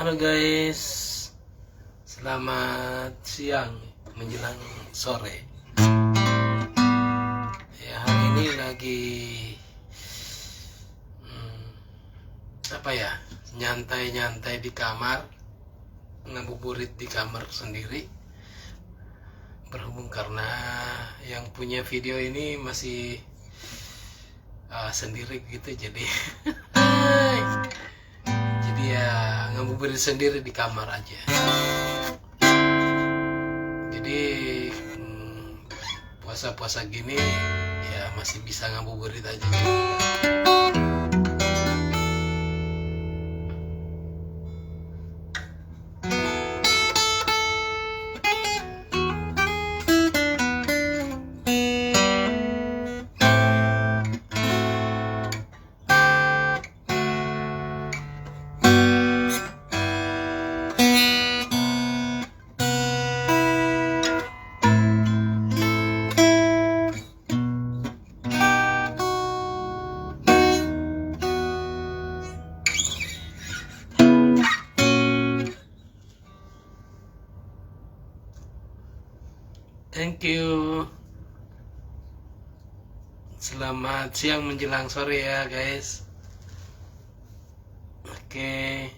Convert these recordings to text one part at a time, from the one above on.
Halo guys, selamat siang menjelang sore. Ya, hari ini lagi nyantai-nyantai di kamar, ngabuburit di kamar sendiri. Berhubung karena yang punya video ini masih sendiri gitu, jadi ya ngabuburit sendiri di kamar aja. Jadi puasa-puasa gini ya masih bisa ngabuburit aja. Thank you. Selamat siang menjelang sore ya guys. Oke.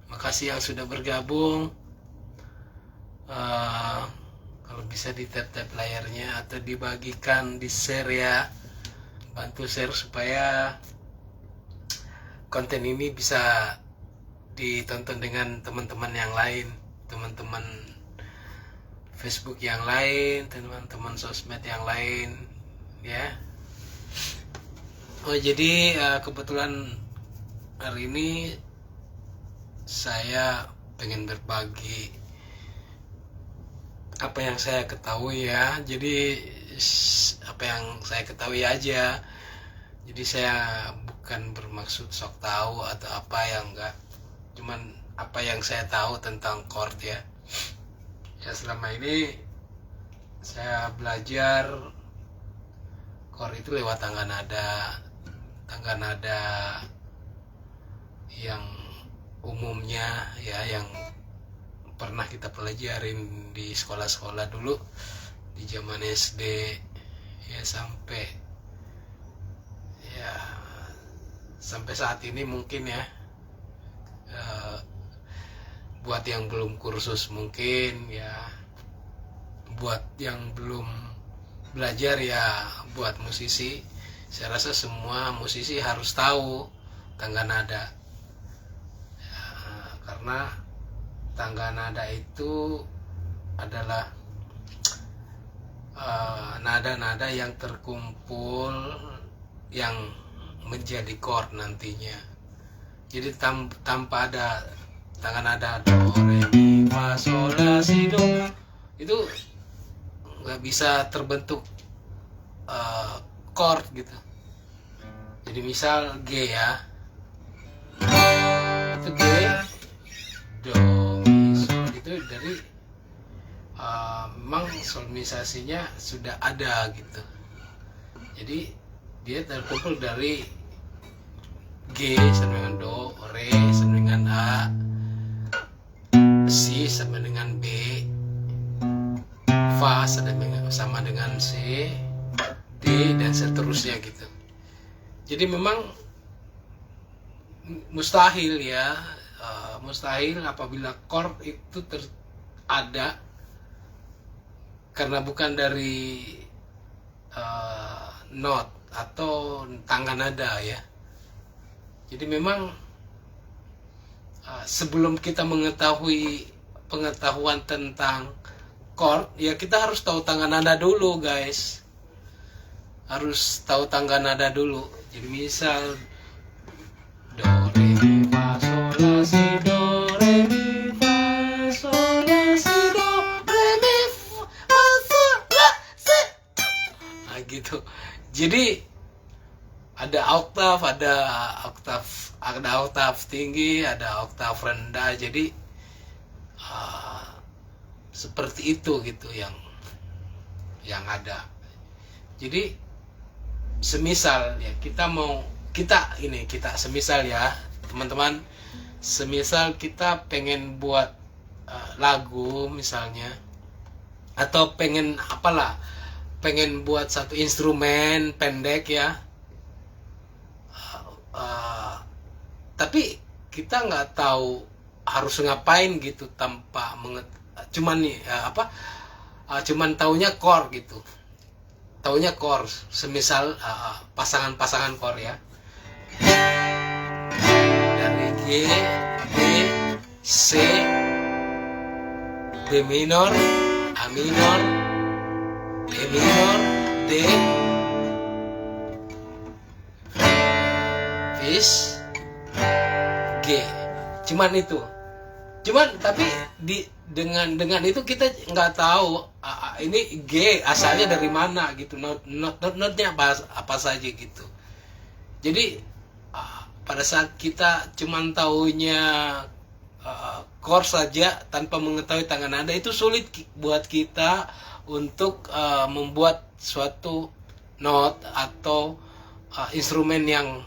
Makasih yang sudah bergabung. Kalau bisa di tap-tap layarnya atau dibagikan, di share ya. Bantu share supaya konten ini bisa ditonton dengan teman-teman yang lain, teman-teman Facebook yang lain, teman-teman sosmed yang lain ya. Oh jadi kebetulan hari ini saya pengen berbagi apa yang saya ketahui ya. Jadi apa yang saya ketahui aja. Jadi saya bukan bermaksud sok tahu atau apa yang enggak. Cuman apa yang saya tahu tentang chord ya. Ya selama ini saya belajar chord itu lewat tangga nada yang umumnya ya, yang pernah kita pelajarin di sekolah-sekolah dulu di zaman SD ya, sampai saat ini mungkin ya. Buat yang belum kursus mungkin ya, buat yang belum belajar ya, buat musisi saya rasa semua musisi harus tahu tangga nada ya, karena tangga nada itu adalah nada-nada yang terkumpul yang menjadi chord nantinya. Jadi tanpa ada tangga nada do re mi fa sol la si do itu nggak bisa terbentuk chord gitu. Jadi misal G ya, itu G do mi sol itu dari memang solmisasinya sudah ada gitu. Jadi dia terkumpul dari G sama dengan do, re sama dengan A, Si sama dengan B, Fa sama dengan C, D dan seterusnya gitu. Jadi memang mustahil ya, mustahil apabila chord itu ada karena bukan dari not atau tangga nada ya. Jadi memang sebelum kita mengetahui pengetahuan tentang chord ya, kita harus tahu tangga nada dulu guys. Harus tahu tangga nada dulu. Jadi misal do re mi fa sol la si do re mi fa sol la si do re mi fa sol la si. Nah gitu. Jadi ada oktav tinggi, ada oktav rendah. Jadi seperti itu gitu yang ada. Jadi semisal ya kita semisal ya teman-teman, semisal kita pengen buat lagu misalnya, atau pengen apalah, pengen buat satu instrumen pendek ya, tapi kita nggak tahu harus ngapain gitu tanpa cuman nih cuman taunya chord gitu, taunya chord, semisal pasangan-pasangan chord ya, dari G, D, C, B minor, A minor, E minor, D, Fis, G. Cuman itu. Cuman tapi dengan itu kita nggak tahu ini G asalnya dari mana gitu, notnya apa saja gitu. Jadi pada saat kita cuman taunya chord saja tanpa mengetahui tangga nada, itu sulit buat kita untuk membuat suatu not atau instrumen yang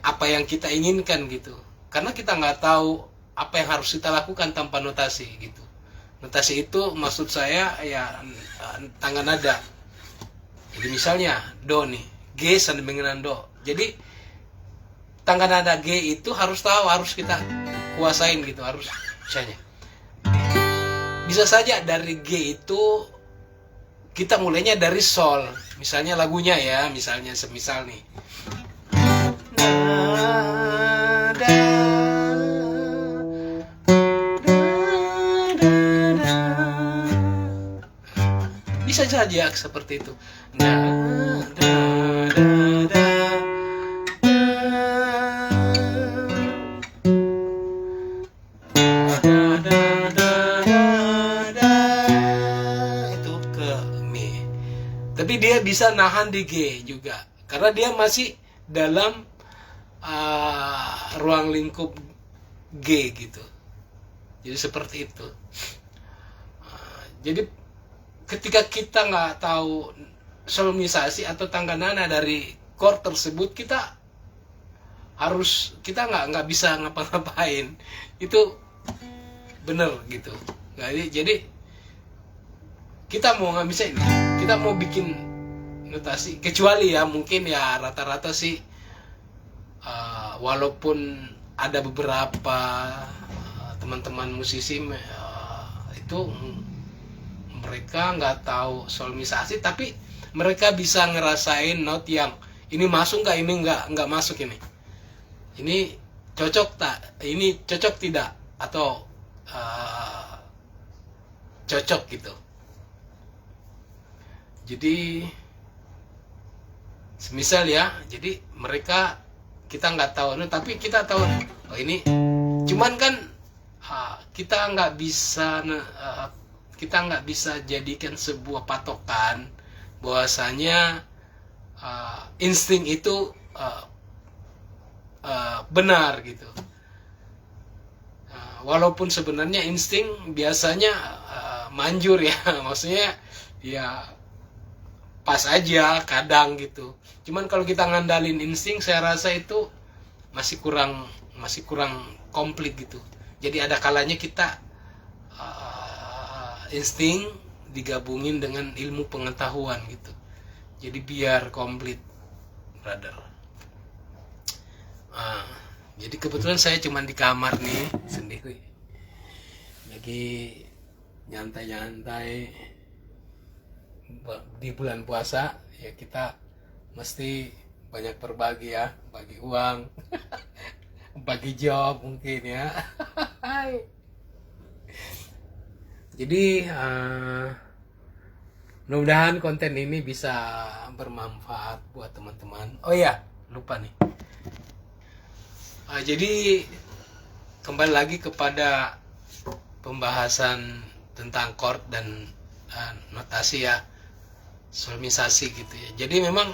apa yang kita inginkan gitu, karena kita nggak tahu apa yang harus kita lakukan tanpa notasi gitu. Notasi itu maksud saya ya tangga nada. Jadi misalnya do nih, G sama dengan do. Jadi tangga nada G itu harus tahu, harus kita kuasain gitu, harus misalnya. Bisa saja dari G itu kita mulainya dari sol. Misalnya lagunya ya, misalnya semisal nih. Bisa saja seperti itu. Itu ke Mi. Tapi dia bisa nahan di G juga, karena dia masih dalam ruang lingkup G gitu. Jadi seperti itu. Jadi ketika kita nggak tahu solmisasi atau tangga nada dari chord tersebut, kita nggak bisa ngapa-ngapain. Itu bener gitu. Jadi kita mau nggak bisa ini, kita mau bikin notasi, kecuali ya mungkin ya rata-rata sih walaupun ada beberapa teman-teman musisi itu mereka nggak tahu solmisasi, tapi mereka bisa ngerasain not yang ini masuk nggak, ini nggak masuk, ini cocok tak, ini cocok tidak, atau cocok gitu. Jadi semisal ya, jadi mereka, kita nggak tahu, tapi kita tahu oh ini, cuman kan kita nggak bisa jadikan sebuah patokan bahwasanya insting itu benar gitu. Walaupun sebenarnya insting biasanya manjur ya, maksudnya ya pas aja kadang gitu. Cuman kalau kita ngandalin insting, saya rasa itu masih kurang komplit gitu. Jadi ada kalanya kita insting digabungin dengan ilmu pengetahuan gitu. Jadi biar komplit, brother. Jadi kebetulan saya cuma di kamar nih sendiri, lagi nyantai-nyantai di bulan puasa ya. Kita mesti banyak berbagi ya, bagi uang, bagi job mungkin ya. Jadi mudah-mudahan konten ini bisa bermanfaat buat teman-teman. Oh iya, lupa nih. Jadi kembali lagi kepada pembahasan tentang chord dan notasi ya, solmisasi gitu ya. Jadi memang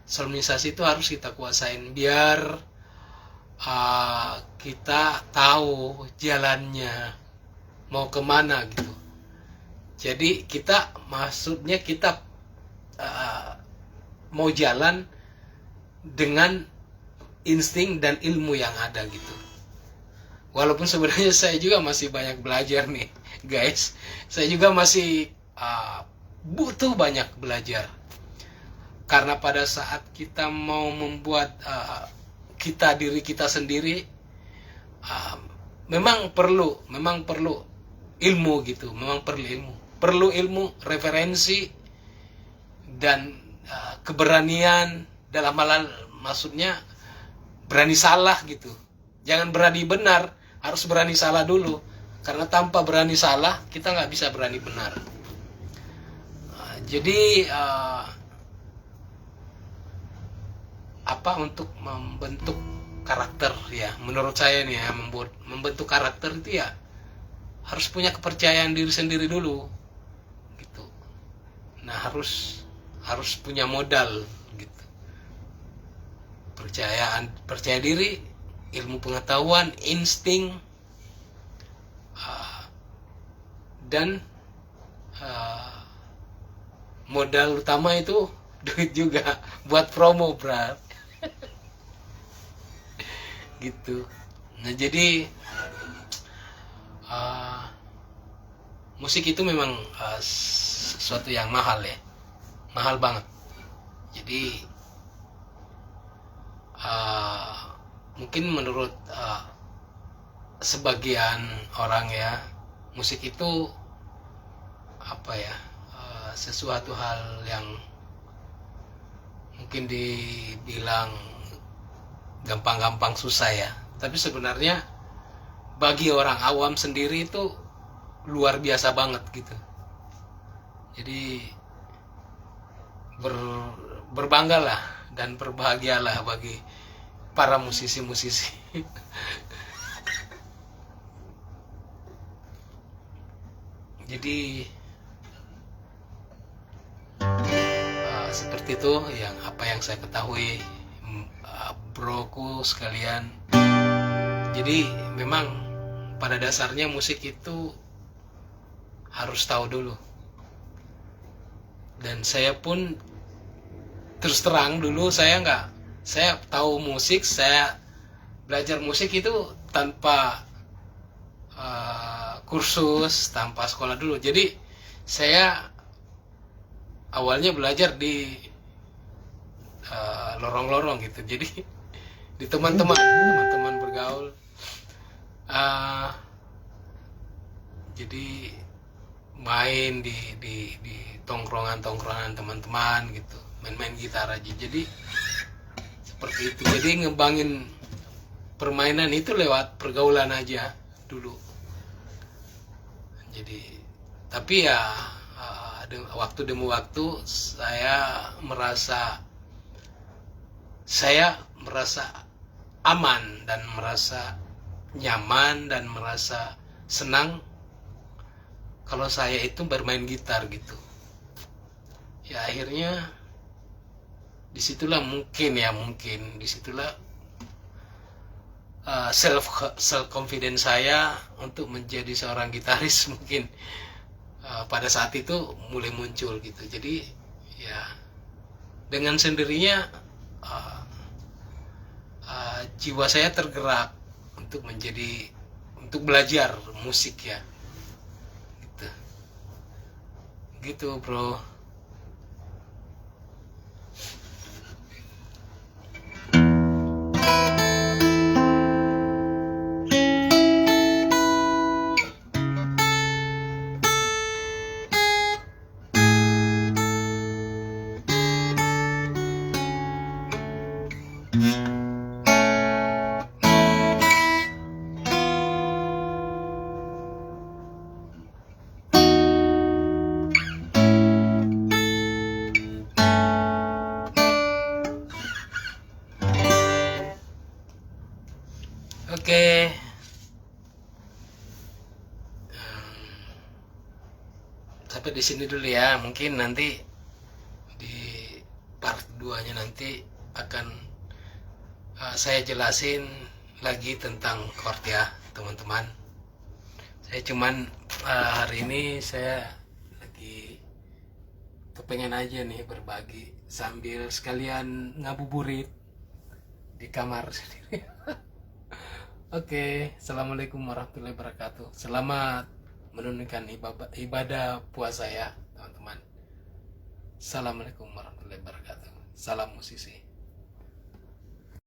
solmisasi itu harus kita kuasain biar kita tahu jalannya mau kemana gitu. Jadi kita mau jalan dengan insting dan ilmu yang ada gitu. Walaupun sebenarnya saya juga masih banyak belajar nih guys, saya juga masih butuh banyak belajar, karena pada saat kita mau membuat diri kita sendiri, memang perlu ilmu gitu, memang perlu ilmu, referensi, dan keberanian dalam hal, maksudnya berani salah gitu. Jangan berani benar, harus berani salah dulu. Karena tanpa berani salah, kita nggak bisa berani benar. Jadi untuk membentuk karakter ya, menurut saya nih ya, membentuk karakter itu ya harus punya kepercayaan diri sendiri dulu gitu. Nah, harus punya modal gitu. Percaya diri, ilmu pengetahuan, insting, dan modal utama itu duit juga buat promo, bro. Gitu. Nah, jadi musik itu memang sesuatu yang mahal ya, mahal banget. Jadi mungkin menurut sebagian orang ya, musik itu sesuatu hal yang mungkin dibilang gampang-gampang susah ya, tapi sebenarnya bagi orang awam sendiri itu luar biasa banget gitu. Jadi berbanggalah dan berbahagialah bagi para musisi-musisi. Jadi seperti itu apa yang saya ketahui, broku sekalian. Jadi memang pada dasarnya musik itu harus tahu dulu. Dan saya pun terus terang dulu saya tahu musik, saya belajar musik itu tanpa kursus, tanpa sekolah dulu. Jadi saya awalnya belajar di lorong-lorong gitu. Jadi di teman-teman bergaul. Jadi main di tongkrongan teman-teman gitu, main gitar aja. Jadi seperti itu. Jadi ngembangin permainan itu lewat pergaulan aja dulu. Jadi tapi ya waktu demi waktu saya merasa aman dan merasa nyaman dan merasa senang kalau saya itu bermain gitar gitu. Ya akhirnya disitulah disitulah self confidence saya untuk menjadi seorang gitaris mungkin pada saat itu mulai muncul gitu. Jadi ya dengan sendirinya jiwa saya tergerak untuk belajar musik ya, gitu bro. Oke. Sampai di sini dulu ya. Mungkin nanti di part 2-nya nanti akan saya jelasin lagi tentang chord ya, teman-teman. Saya cuman hari ini saya lagi kepengen aja nih berbagi sambil sekalian ngabuburit di kamar sendiri. Oke, assalamualaikum warahmatullahi wabarakatuh. Selamat menunaikan ibadah puasa ya teman-teman. Assalamualaikum warahmatullahi wabarakatuh. Salam musisi.